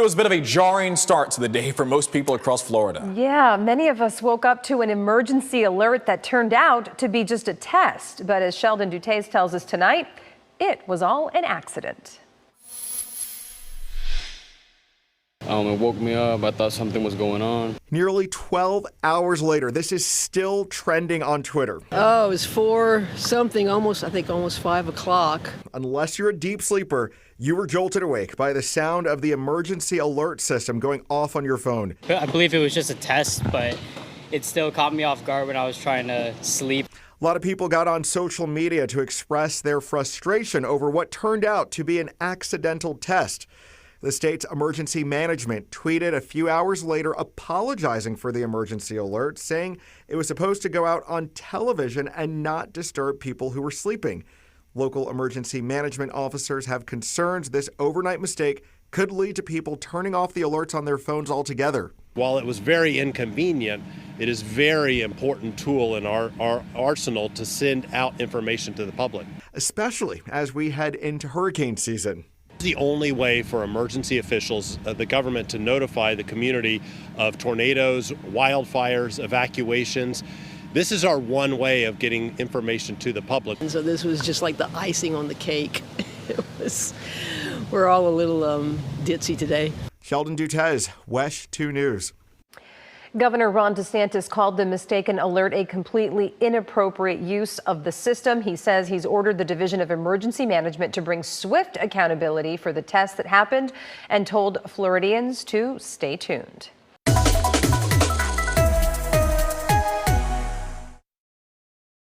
was a bit of a jarring start to the day for most people across Florida. Yeah, many of us woke up to an emergency alert that turned out to be just a test. But as Sheldon Dutes tells us tonight, it was all an accident. It woke me up. I thought something was going on. Nearly 12 hours later, this is still trending on Twitter. Oh, it was 4 something, almost 5 o'clock. Unless you're a deep sleeper, you were jolted awake by the sound of the emergency alert system going off on your phone. I believe it was just a test, but it still caught me off guard when I was trying to sleep. A lot of people got on social media to express their frustration over what turned out to be an accidental test. The state's emergency management tweeted a few hours later apologizing for the emergency alert, saying it was supposed to go out on television and not disturb people who were sleeping. Local emergency management officers have concerns this overnight mistake could lead to people turning off the alerts on their phones altogether. While it was very inconvenient, it is a very important tool in our arsenal to send out information to the public. Especially as we head into hurricane season. The only way for emergency officials, the government, to notify the community of tornadoes, wildfires, evacuations. This is our one way of getting information to the public. And so this was just like the icing on the cake. We're all a little ditzy today. Sheldon Dutes, WESH 2 News. Governor Ron DeSantis called the mistaken alert a completely inappropriate use of the system. He says he's ordered the Division of Emergency Management to bring swift accountability for the test that happened and told Floridians to stay tuned.